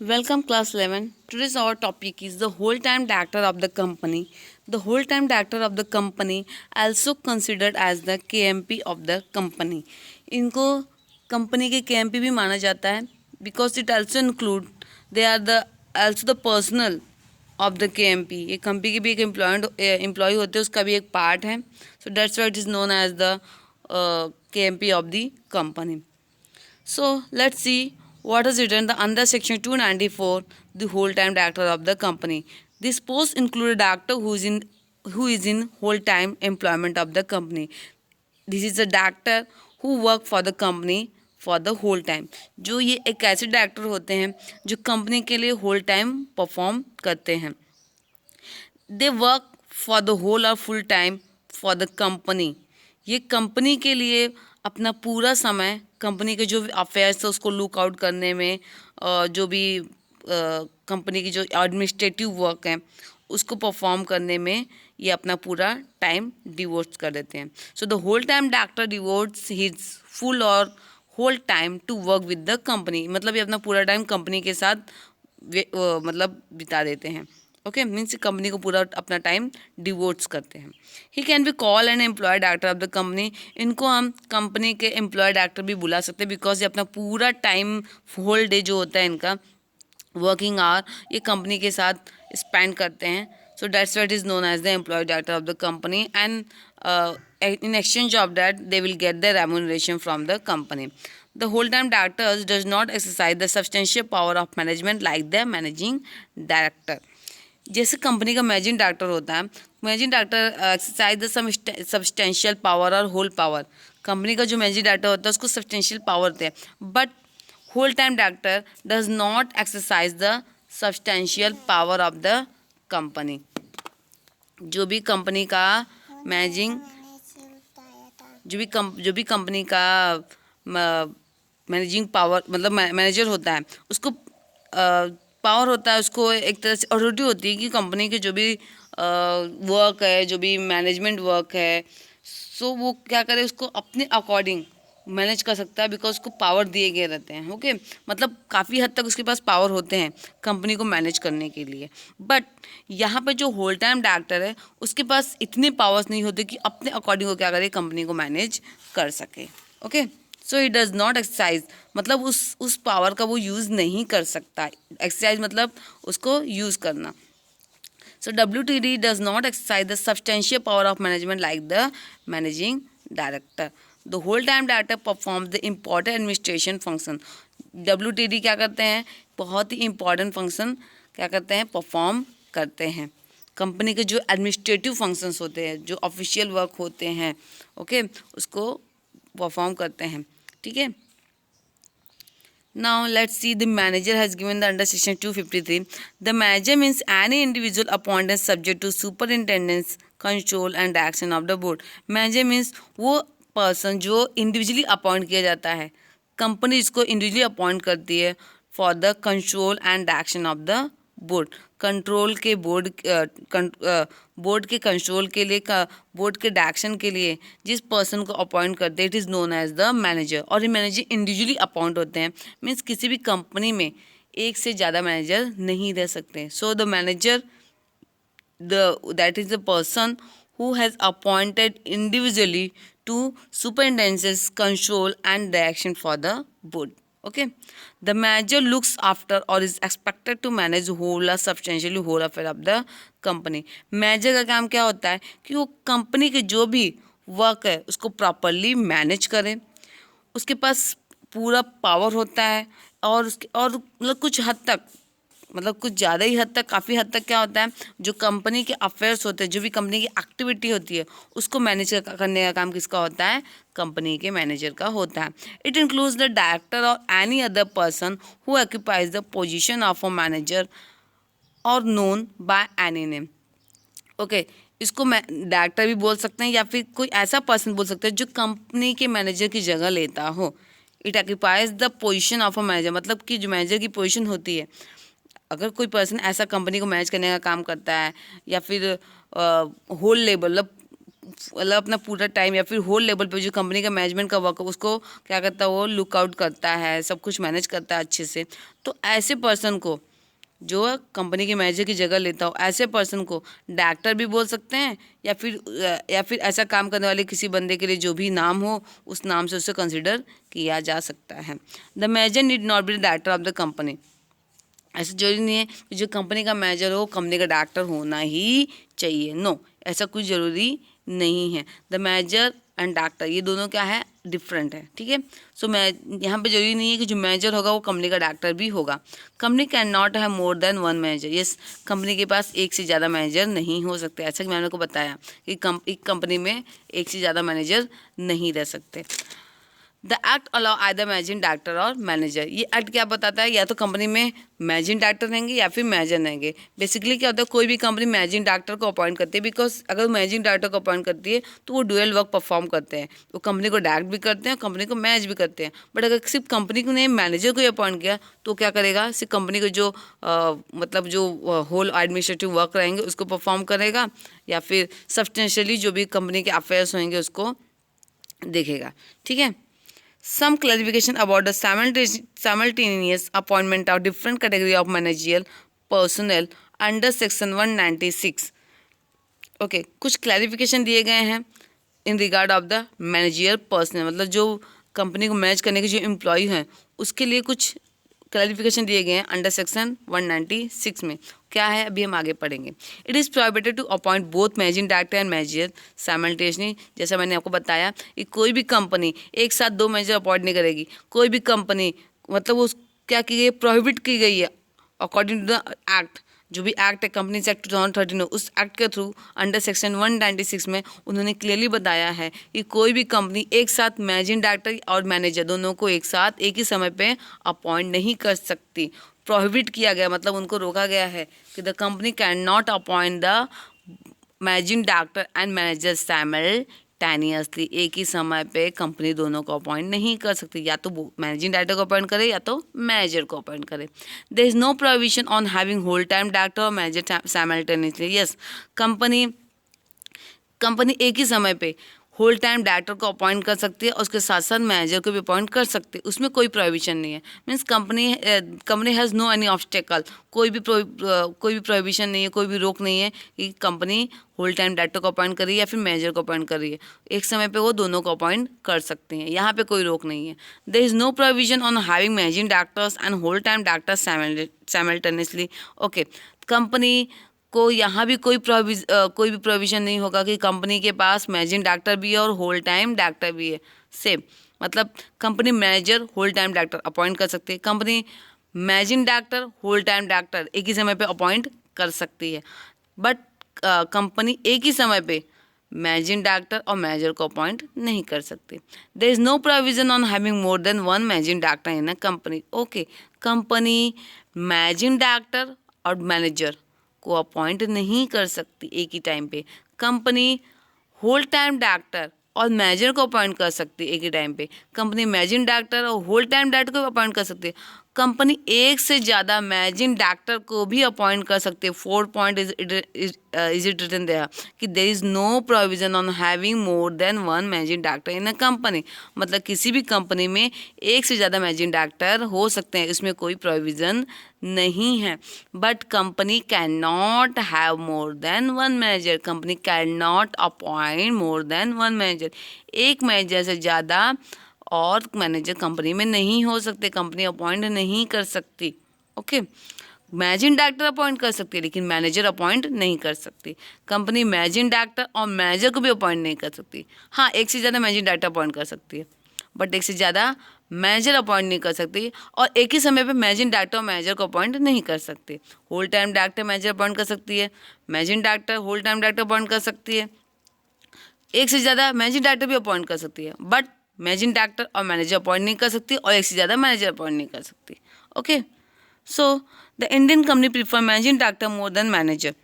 Welcome class 11. Today's our topic is the whole time director of the company. The whole time director of the company also considered as the KMP of the company. इनको company के KMP भी माना जाता है because it also include they are the also the personal of the KMP. ये company की भी एक एम्प्लॉय होते हैं, उसका भी एक पार्ट है. So that's why it is known as the KMP of the company. So let's see what is written the under section 294, the whole time director of the company. This post include a director who is in whole time employment of the company. This is a director who work for the company for the whole time. जो ये एक ऐसे director होते हैं जो company के लिए whole time perform करते हैं. They work for the whole और full time for the company. ये कंपनी के लिए अपना पूरा समय कंपनी के जो अफेयर्स है उसको लुक आउट करने में, जो भी कंपनी की जो एडमिनिस्ट्रेटिव वर्क है उसको परफॉर्म करने में ये अपना पूरा टाइम डिवोट्स कर देते हैं. So the whole time director devotes his full और whole time to work with the company. मतलब ये अपना पूरा टाइम कंपनी के साथ मतलब बिता देते हैं. ओके, मीन्स कंपनी को पूरा अपना टाइम डिवोट्स करते हैं. He can be call an employ director of the company. इनको हम कंपनी के एम्प्लॉय डायरेक्टर भी बुला सकते हैं बिकॉज ये अपना पूरा टाइम होल डे जो होता है इनका वर्किंग आवर ये कंपनी के साथ स्पेंड करते हैं. So that's what is known as the employ director of the company and in exchange of that they will get the remuneration from the company. The whole time directors does not exercise the substantial power of management like the managing director. जैसे company का managing director होता है, managing director exercise the substantial power और whole power. Company का जो managing director होता है उसको सब्सटेंशियल पावर होते हैं, but whole time director does not exercise the substantial power of the company. जो भी कंपनी का मैनेजिंग जो भी कंपनी का मैनेजिंग पावर मतलब मैनेजर होता है उसको पावर होता है, उसको एक तरह से अथॉरिटी होती है कि कंपनी के जो भी वर्क है, जो भी मैनेजमेंट वर्क है, सो वो क्या करे उसको अपने अकॉर्डिंग मैनेज कर सकता है बिकॉज उसको पावर दिए गए रहते हैं. ओके, मतलब काफ़ी हद तक उसके पास पावर होते हैं कंपनी को मैनेज करने के लिए. बट यहाँ पे जो होल टाइम डायरेक्टर है उसके पास इतने पावर्स नहीं होते कि अपने अकॉर्डिंग वो क्या करे कंपनी को मैनेज कर सके. Okay, so it does not exercise मतलब उस पावर का वो यूज़ नहीं कर सकता. एक्सरसाइज मतलब उसको यूज़ करना. So WTD does not exercise the substantial power of management like the managing director. The whole time director performs the important administration function. WTD क्या करते हैं, बहुत ही important function क्या करते हैं, परफॉर्म करते हैं. कंपनी के जो एडमिनिस्ट्रेटिव फंक्शंस होते हैं, जो ऑफिशियल वर्क होते हैं, ओके, उसको परफॉर्म करते हैं. ठीक है. Now let's see, the manager has given the under section 253. The manager means any individual appointed subject to superintendence, control and action of the board. Manager means वो person जो individually appoint किया जाता है, company इसको individually appoint करती है for the control and action of the board. Control के board के कंट्रोल के लिए बोर्ड के डायरेक्शन के लिए जिस पर्सन को अपॉइंट करते हैं it is known as the manager. और ये मैनेजर इंडिविजुअली अपॉइंट होते हैं, मीन्स किसी भी कंपनी में एक से ज़्यादा मैनेजर नहीं रह सकते. So the manager that is the person who has appointed individually to superintendence, control and direction for the board. Okay, the manager looks after or is expected to manage whole or substantially whole affair of the company. Manager का काम क्या होता है कि वो company के जो भी वर्क है उसको प्रॉपरली मैनेज करे. उसके पास पूरा पावर होता है और मतलब कुछ हद तक मतलब कुछ ज़्यादा ही हद तक काफ़ी हद तक क्या होता है, जो कंपनी के अफेयर्स होते हैं, जो भी कंपनी की एक्टिविटी होती है उसको मैनेज करने का काम किसका होता है, कंपनी के मैनेजर का होता है. इट इंक्लूड्स द डायरेक्टर और any other person who occupies the position of a manager और known by any name. Okay, इसको डायरेक्टर भी बोल सकते हैं या फिर कोई ऐसा पर्सन बोल सकते हैं जो कंपनी के मैनेजर की जगह लेता हो. It occupies the position of a manager मतलब कि जो मैनेजर की पोजीशन होती है, अगर कोई पर्सन ऐसा कंपनी को मैनेज करने का काम करता है या फिर होल लेवल मतलब मतलब अपना पूरा टाइम या फिर होल लेवल पे जो कंपनी का मैनेजमेंट का वर्क है उसको क्या करता है, वो लुक आउट करता है, सब कुछ मैनेज करता है अच्छे से। तो ऐसे पर्सन को जो कंपनी के मैनेजर की जगह लेता हो, ऐसे पर्सन को डायरेक्टर भी बोल सकते हैं, या फिर ऐसा काम करने वाले किसी बंदे के लिए जो भी नाम हो उस नाम से उसे कंसिडर किया जा सकता है। The manager need not be the director of the company. ऐसा जरूरी नहीं है कि जो कंपनी का मैनेजर हो कंपनी का डायरेक्टर होना ही चाहिए, नो, ऐसा कुछ ज़रूरी नहीं है। द मैनेजर एंड डायरेक्टर ये दोनों क्या है, डिफरेंट है, ठीक है। सो मैं यहाँ पे जरूरी नहीं है कि जो मैनेजर होगा वो कंपनी का डायरेक्टर भी होगा। Company can not have more than one manager, yes, company के पास एक से ज़्यादा मैनेजर नहीं हो सकते। ऐसा कि मैंने आपको बताया कि एक कंपनी में एक से ज़्यादा मैनेजर नहीं रह सकते। The act allow either managing director और मैनेजर, ये एक्ट क्या बताता है, या तो कंपनी में मैनेजिंग डायरेक्टर रहेंगे या फिर मैनेजर रहेंगे। बेसिकली क्या होता है, कोई भी कंपनी मैनेजिंग डायरेक्टर को अपॉइंट करती है, बिकॉज अगर वो मैनेजिंग डायरेक्टर को अपॉइंट करती है तो वो डुअल वर्क परफॉर्म करते हैं, वो कंपनी को डायरेक्ट भी करते हैं और कंपनी को मैनेज भी करते हैं। बट अगर सिर्फ कंपनी को ने मैनेजर को अपॉइंट किया तो क्या करेगा, सिर्फ कंपनी को जो मतलब जो होल एडमिनिस्ट्रेटिव वर्क रहेंगे उसको परफॉर्म करेगा, या फिर सब्सटेंशियली जो भी कंपनी के अफेयर्स होंगे उसको देखेगा, ठीक है। Some clarification about the simultaneous appointment of different category of managerial personnel under section 196. Okay, कुछ क्लैरिफिकेशन दिए गए हैं in regard of the meningeal personal, मतलब जो कंपनी को मैनेज करने के जो एम्प्लॉय हैं उसके लिए कुछ क्लैरिफिकेशन दिए गए हैं अंडर सेक्शन 196 में। क्या है अभी हम आगे पढ़ेंगे। It is prohibited to appoint both managing director and manager simultaneously, जैसा मैंने आपको बताया कि कोई भी कंपनी एक साथ दो मैनेजर अपॉइंट नहीं करेगी। कोई भी कंपनी मतलब वो क्या की गई, प्रोहिबिट की गई है अकॉर्डिंग टू द एक्ट, जो भी एक्ट है कंपनी एक्ट 2013 उस एक्ट के थ्रू अंडर सेक्शन 196 में उन्होंने क्लियरली बताया है कि कोई भी कंपनी एक साथ मैनेजिंग डायरेक्टर और मैनेजर दोनों को एक साथ एक ही समय पे अपॉइंट नहीं कर सकती। प्रोहिबिट किया गया मतलब उनको रोका गया है कि the company can not appoint the managing director and manager simultaneously, एक ही समय पे कंपनी दोनों को अपॉइंट नहीं कर सकती, या तो मैनेजिंग डायरेक्टर को अपॉइंट करे या तो मैनेजर को अपॉइंट करे। There is no provision on having whole time director और मैनेजर साइमल्टेनियसली, यस, कंपनी एक ही समय पे होल टाइम डायरेक्टर को अपॉइंट कर सकती है और उसके साथ साथ मैनेजर को भी अपॉइंट कर सकती है, उसमें कोई प्रोहिबिशन नहीं है। Means company has no any obstacle, कोई भी प्रोहिबिशन नहीं है, कोई भी रोक नहीं है कि कंपनी होल टाइम डायरेक्टर को अपॉइंट करी या फिर मैनेजर को अपॉइंट करी है, एक समय पे वो दोनों को अपॉइंट कर सकते हैं, यहाँ पे कोई रोक नहीं है। There is no provision on having managing directors and whole time directors simultaneously, okay. Company को यहाँ भी कोई भी प्रोविज़न नहीं होगा कि कंपनी के पास मैनेजिंग डायरेक्टर भी है और होल टाइम डायरेक्टर भी है, सेम मतलब company manager whole time director appoint कर सकती है, company managing director whole time director एक ही समय पे अपॉइंट कर सकती है, बट कंपनी एक ही समय पे मैनेजिंग डायरेक्टर और मैनेजर को अपॉइंट नहीं कर सकती। There is no provision on having more than one managing director in a company, okay. Company managing director और मैनेजर को अपॉइंट नहीं कर सकती एक ही टाइम पे, कंपनी होल टाइम डायरेक्टर और मैनेजर को अपॉइंट कर सकती है एक ही टाइम पे, कंपनी मैनेजिंग डायरेक्टर और होल टाइम डायरेक्टर को अपॉइंट कर सकती है, कंपनी एक से ज़्यादा मैनेजिंग डायरेक्टर को भी अपॉइंट कर सकती है। 4 point is it written there कि there is no provision on having more than one managing director in a company, मतलब किसी भी कंपनी में एक से ज़्यादा मैनेजिंग डायरेक्टर हो सकते हैं, इसमें कोई प्रोविज़न नहीं है। But company can not have more than one manager, company can not appoint more than one manager, एक मैनेजर से ज़्यादा और मैनेजर कंपनी में नहीं हो सकते, कंपनी अपॉइंट नहीं कर सकती, ओके। मैनेजिंग डायरेक्टर अपॉइंट कर सकती है लेकिन मैनेजर अपॉइंट नहीं कर सकती, कंपनी मैनेजिंग डायरेक्टर और मैनेजर को भी अपॉइंट नहीं कर सकती। हाँ, एक से ज़्यादा मैनेजिंग डायरेक्टर अपॉइंट कर सकती है बट एक से ज़्यादा मैनेजर अपॉइंट नहीं कर सकती, और एक ही समय पे मैनेजिंग डायरेक्टर और मैनेजर को अपॉइंट नहीं कर सकती। Whole time director manager appoint कर सकती है, managing director whole time director appoint कर सकती है, एक से ज़्यादा मैनेजिंग डायरेक्टर भी अपॉइंट कर सकती है, बट मैनेजिंग डायरेक्टर और मैनेजर अपॉइंट नहीं कर सकती और एक से ज़्यादा मैनेजर अपॉइंट नहीं कर सकती, okay. So the Indian company prefer managing director more than manager,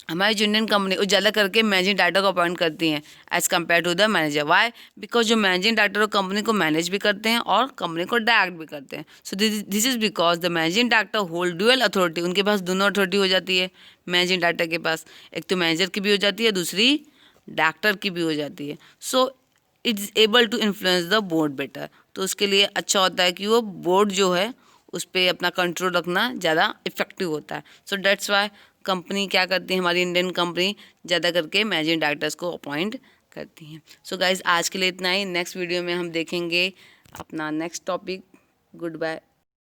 हमारी जो इंडियन कंपनी वो ज़्यादा करके मैनेजिंग डायरेक्टर को अपॉइंट करती हैं as compare to the manager. Why? Because जो मैनेजिंग डायरेक्टर वो कंपनी को मैनेज भी करते हैं और कंपनी को डायरेक्ट भी करते हैं। So this is because the managing director hold dual authority, उनके पास दोनों अथॉरिटी हो जाती है मैनेजिंग डायरेक्टर के पास, एक तो मैनेजर की भी हो जाती है, दूसरी डायरेक्टर की भी हो जाती है। So it's able to influence the board better. तो उसके लिए अच्छा होता है कि वो बोर्ड जो है उस पर अपना कंट्रोल रखना ज़्यादा इफेक्टिव होता है। सो दैट्स वाई कंपनी क्या करती है, हमारी इंडियन कंपनी ज़्यादा करके मैनेजिंग डायरेक्टर्स को अपॉइंट करती हैं। सो गाइज आज के लिए इतना ही। नेक्स्ट वीडियो में हम देखेंगे अपना नेक्स्ट टॉपिक। Good bye.